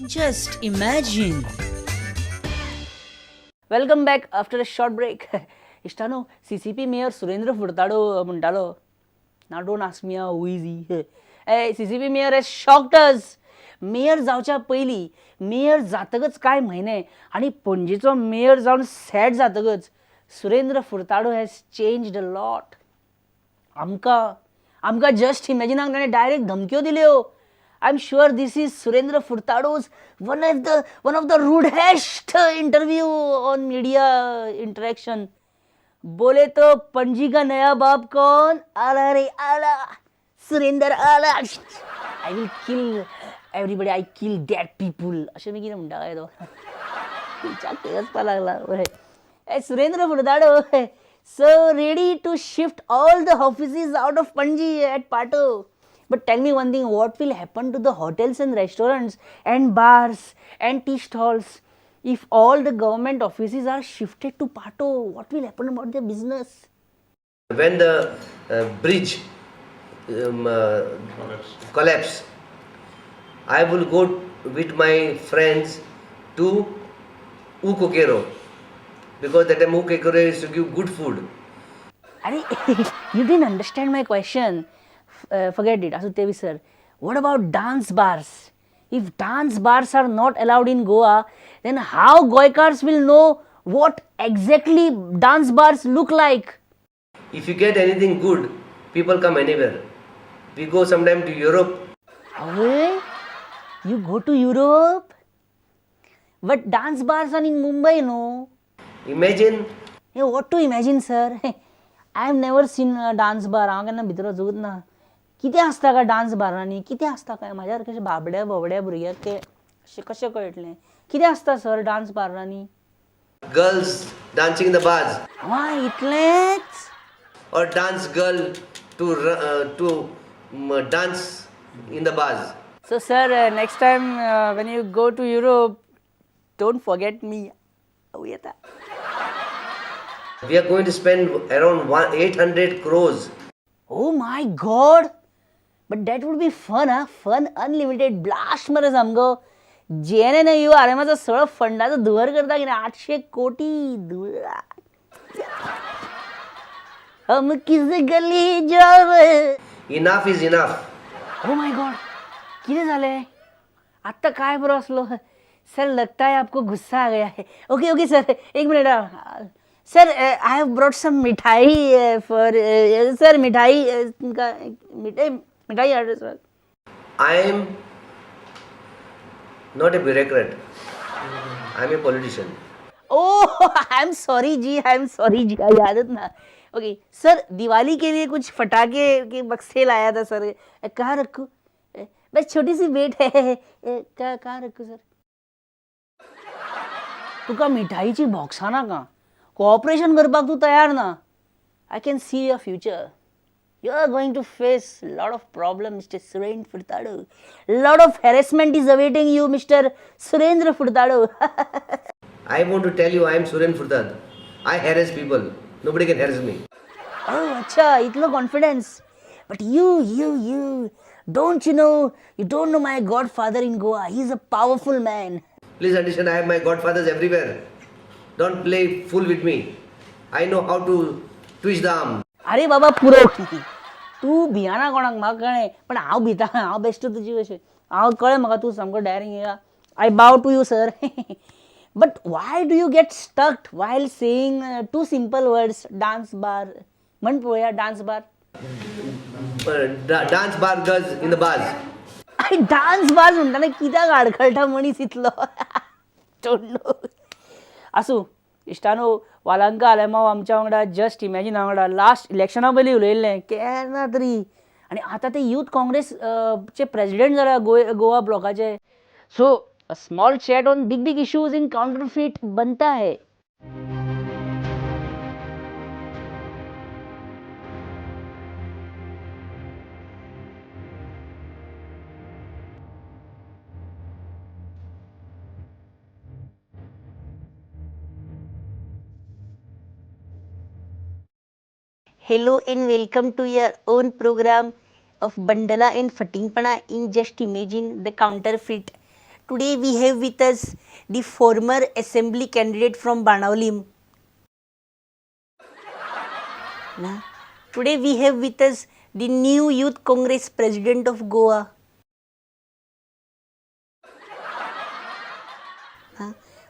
Just imagine. Welcome back after a short break. इश्टानो, CCP mayor Surendra Furtado म्हणटालो, now don't ask me who is he. CCP mayor has shocked us. Mayor जावच्या पयलीं, mayor जातकच कांय म्हयने आनी पणजेचो मेयर जावन सेट जातकच Surendra Furtado has changed a lot. आमकां जस्ट इमॅजिनाक ताणें डायरेक्ट धमक्यो दिल्यो. I'm sure this is Surendra Furtado's one of the rudest interview on media interaction. बोले तो पणजी का नया बाप कौन? आला रे आला, सुरेंदर आला. I will kill everybody. I kill dead people. अशें मी कितें म्हणटा काय तो? तुमच्याक तेजपा लागला. Surendra Furtado, so ready to shift all the offices out of Panji at Pato. But tell me one thing, what will happen to the hotels and restaurants and bars and tea stalls if all the government offices are shifted to Pato? What will happen about their business? When the bridge collapse, I will go with my friends to Ukokero because that time Ukokero is to give good food. Arey, you didn't understand my question. Forget it, Asutevi sir. What about dance bars? If dance bars are not allowed in Goa, then how Goikars will know what exactly dance bars look like? If you get anything good, people come anywhere. We go sometime to Europe. Away? You go to Europe? But dance bars are in Mumbai, no? Imagine. Hey, what to imagine, sir? I have never seen a dance bar. हांव केन्ना भितर वचूंकच ना. कितें आसता काय dance बारांनी? कितें आसता काय? म्हाज्या सारक्या बाबड्या भुरग्याक कशें कळटलें? कितें आसता सर डान्स बारांनी? Girls dancing in the bars. इतलेंच? Or dance girl to dance in the bars. So sir, next time when you go to Europe, don't forget me. येता. We are going to spend around 800 crores. Oh my God! But that would be fun, huh? Fun, unlimited, blast मरे सामको. JNNU आरेमाचो सगळो फंडाचो धुवर करता कितें 800 कोटी हम किस गली जावे. Enough is enough. Oh my God! कितें जालें? आत्ता काय बरो असलो. सर लगता है आपको गुस्सा आ गया है. ओके सर, एक minute. Sir I have brought some mithai for sir. Mithai order sir. I am not a bureaucrat. I am a politician. Oh I am sorry जी. याद ना. ओके सर, दिवाली के लिए कुछ फटाके के बक्से लाया था सर. कहाँ रखूँ? बस छोटी सी बेट है. कहाँ रखूँ सर? तुका मिठाईची बॉक्सा नाका. कोऑपरेशन करपाक तूं तयार ना. I can see your future. You are going to face a lot of problems, Mr. Surendra Furtado. Lot of harassment is awaiting you, Mr. Surendra Furtado. I want to tell you I am Suren Furtad. I harass people. Nobody can harass me. Oh, acha, itlo confidence. But you, don't you know my godfather in Goa. He is a powerful man. Please understand, I have my godfathers everywhere. Don't play fool with me. I know how to twist the arm. अरे बाबा पुरो. तू भियाना कोणाक म्हाका कळ्ळें, पण हांव भिता. हांव best तुजी कशें. हांव कळ्ळें म्हाका तूं सामको direct. I bow to you sir. But why do you get stuck while saying two simple words dance bar? म्हण पळोवया dance bar. Dance bar girls in the bars. Dance bar म्हणटाना कित्याक आडखळटा मनीस इतलो? Don't know. आसूं इश्टानो, वालांका आलेमांव आमच्या वांगडा जस्ट इमॅजीन वांगडा लास्ट इलेक्शना पयलीं उलयल्लें केन्ना तरी. आनी आतां ते यूथ काँग्रेस चे प्रेसिडेंट जाला गोवा ब्लॉकाचे. So a small chat on big issues in counterfeit बनता है. Hello and welcome to your own program of Bandala and Fatingpana in Just Imagine the Counterfeit. today we have with us the former assembly candidate from Banavlim. Na? Today we have with us the new Youth Congress president of Goa.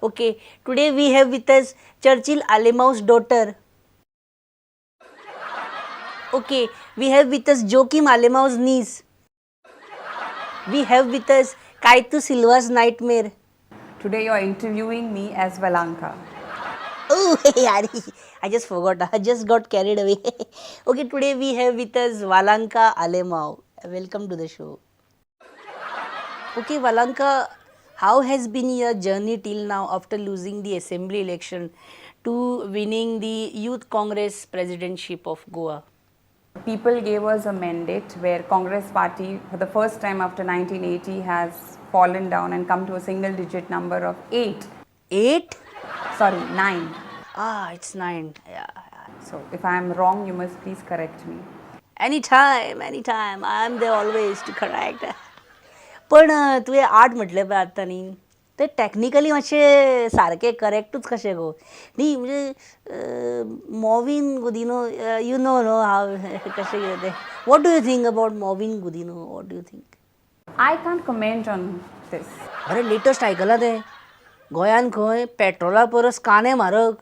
Okay, today we have with us Churchill Alemau's daughter. Okay, we have with us Joachim Alemau's niece. We have with us Kaitu Silva's nightmare. Today you're interviewing me as Valanka. Oh, yaar, I just forgot. I just got carried away. Okay, today we have with us Valanka Alemau. Welcome to the show. Okay, Valanka, how has been your journey till now after losing the assembly election to winning the Youth Congress presidentship of Goa? People gave us a mandate where Congress party for the first time after 1980 has fallen down and come to a single digit number of 8. 8? Sorry, 9. Ah, it's 9. Yeah. So if I am wrong, you must please correct me. Anytime. I am there always to correct. पण तुवें 8 म्हटलें पळय आतां न्ही ते technically मातशे सारके करेक्टूच कशे गो न्ही म्हणजे Mauvin Godinho you know how कशें कितें तें what do you think about Mauvin Godinho what do you think I can't comment on this. अरे लेटस्ट आयकलां तें गोंयान खंय पेट्रोला परस कांदे म्हारग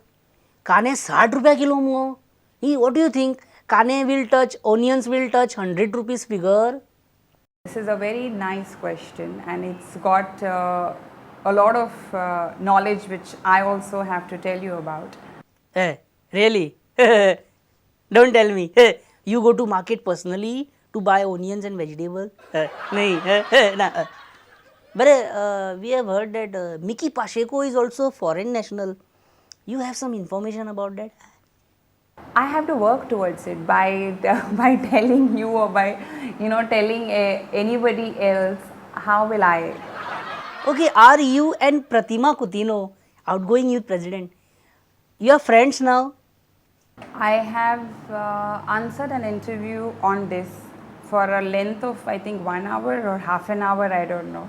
कांदे 60 रुपया किलो मुगो न्ही वॉट डू यू थिंक कांदे will touch onions will touch 100 rupees figure This is a very nice question and it's got a lot of knowledge which I also have to tell you about. Hey, really? Don't tell me. Hey, you go to market personally to buy onions and vegetables? Nahi. Nah. But we have heard that Mickey Pacheco is also a foreign national. You have some information about that? I have to work towards it by telling you or by telling anybody else. How will I? Okay, are you and Pratima Kutino, outgoing youth president, you are friends now? I have answered an interview on this for a length of I think 1 hour or half an hour, I don't know.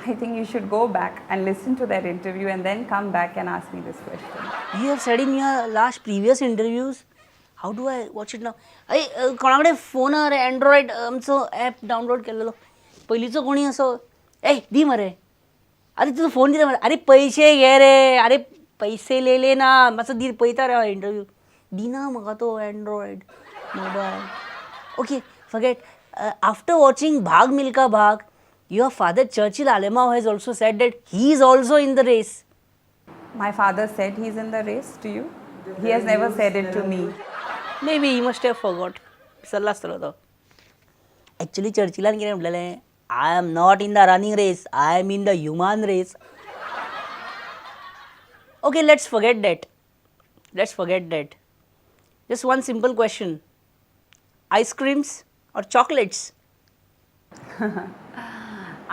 I think you should go back and listen to that interview and then come back and ask me this question. You have said in your last previous interviews, how do I watch it now? कोणाकडे फोनार Android आमचो app download केलेलो पयलींचो कोणी असो दी मरे अरे तुजो फोन कितें मरे अरे पैसे घे रे अरे पैसे लेले ना मातसो दी पळयता रे इंटरव्यू दिना म्हाका तो Android mobile okay forget after watching भाग मिल्खा भाग your father Churchill Alemau has also said that he is also in the race. My father said he's in the race to you? He has never said it to me. Maybe he must have forgot. विसरला आसतलो तो. Actually चर्चिलान कितें म्हटलेलें I am not in the running race. I am in the human race. Okay, let's forget that. Just one simple question. Ice creams or chocolates?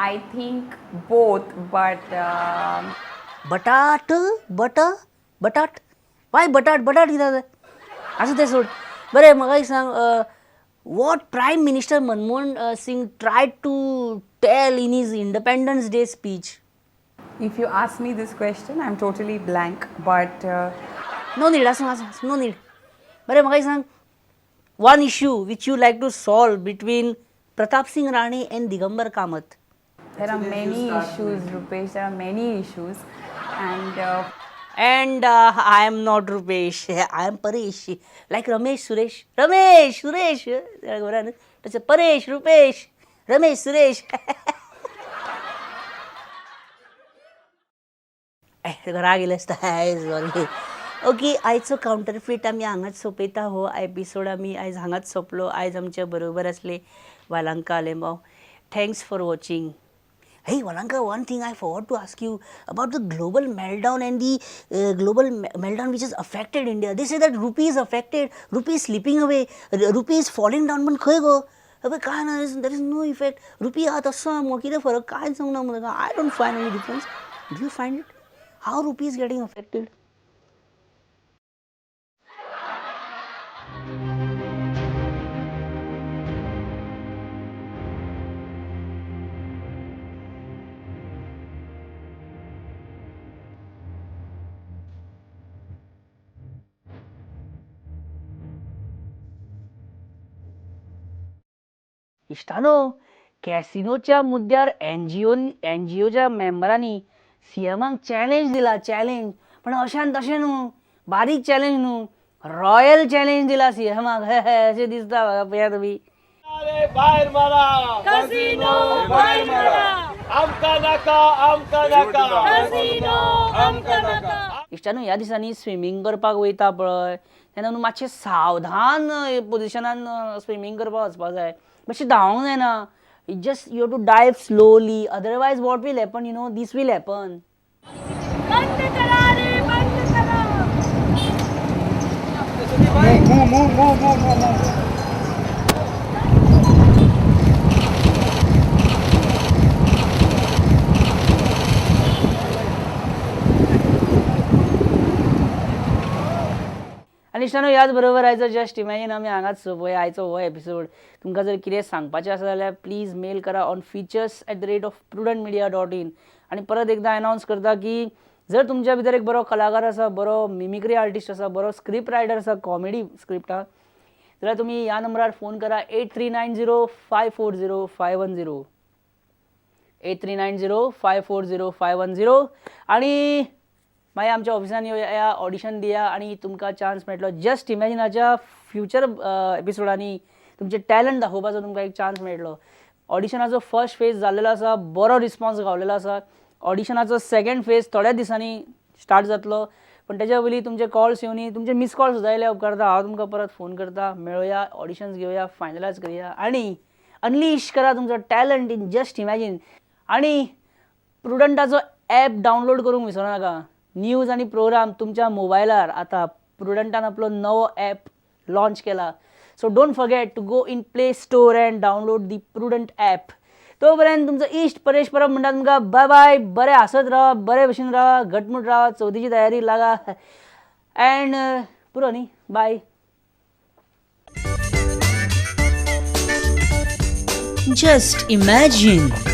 I think both, but बटाट वाय बटाट कितें असं ते सोड बरें म्हाका एक सांग what prime minister Manmohan Singh tried to tell in his Independence Day speech if you ask me this question, I'm totally blank. But no need आसूं नो नीड बरें म्हाका एक सांग one issue which you like to solve between Pratap Singh Rane and Digambar Kamat there are many issues, Rupesh. There are many issues, and I am not Rupesh. I am Paresh. Like Ramesh, Suresh. That's Paresh, Rupesh, Ramesh, Suresh. घरा गेलें sorry okay आयचो कावंटरफीट आमी हांगाच सोंपयता हो episode आमी आयज हांगाच सोंपलो आयज आमच्या बरोबर आसले Valanka Alemao thanks for watching Hey Valanka, one thing I forgot to ask you about the global meltdown and the global meltdown which has affected India. They say that rupee is affected, rupee is slipping away, rupee is falling down. पण खंय गो अबे काय ना there is no effect. Rupee हा तसा मग कितें फरक काय सांगना मला I don't find any difference. Do you find it? How rupee is getting affected? इश्टानो, कॅसिनोच्या मुद्द्यावर एनजीओच्या मेंबरांनी सीएमाक चॅलेंज दिला, चॅलेंज. पण अशान तशें न्हू, बारीक चॅलेंज न्हू, रॉयल चॅलेंज दिला सीएमाक. अशें दिसता म्हाका, पळया तुमी. भायर मारा कसिनो भायर मारा आमका नाका आमका नाका. इश्टानो, ह्या दिसांनी स्विमींग करपाक वयता पळय, तेन्ना न्हू मातशें सावधान पोजिशनान स्विमींग करपाक वचपाक जाय. मातशें धांवंक जायना. Just you have to drive slowly, otherwise what will happen, you know, this will happen. बंद करा रे, बंद करा. आनी इश्टानो, ह्याच बरोबर आयचो जस्ट इमॅजिन आमी हांगाच सोंपया आयचो हो एपिसोड. तुमकां जर कितें सांगपाचें आसा जाल्यार प्लीज मेल करा ऑन features@prudentmedia.in. आनी परत एकदां अनावन्स करता की जर तुमच्या भितर एक बरो कलाकार आसा, बरो मिमिक्री आर्टिस्ट आसा, बरो स्क्रिप्ट रायटर आसा कॉमेडी स्क्रिप्टां, जाल्यार तुमी ह्या नंबरार फोन करा 8390540510 8390540510 आनी मागीर आमच्या ऑफिसान येया, ऑडिशन दिया आनी तुमकां चान्स मेळटलो. जस्ट इमॅजिनाच्या फ्युचर एपिसोडांनी तुमचे टॅलंट दाखोवपाचो तुमकां एक चान्स मेळटलो. ऑडिशनाचो फर्स्ट फेज जाल्लेलो आसा, बरो रिस्पॉन्स गावलेलो आसा. ऑडिशनाचो सेकंड फेज थोड्या दिसांनी स्टार्ट जातलो. पण तेच्या पयलीं तुमचे कॉल्स येवनी, तुमचे मिस कॉल्स सुद्दां येयले उपकारता. हांव तुमकां परत फोन करता, मेळुया, ऑडिशन्स घेवया, फायनलायज करुया आनी अनलीश करा तुमचो टॅलंट इन जस्ट इमॅजिन. आनी प्रुडंटाचो ॲप डावनलोड करूंक विसरूं नाका. न्यूज आनी प्रोग्राम तुमच्या मोबायलार आतां प्रुडंटान आपलो नवो ॲप लॉन्च केला. So don't forget to go in Play Store and download the Prudent app. तो पर्यंत तुमचो इश्ट परेश परब म्हणटा तुमकां बाय बाय. बरें हांसत रावा, बरे भशेन रावा, घटमूट रावा, चवथीची तयारी लागा अँड पुरो न्ही. बाय. Just imagine.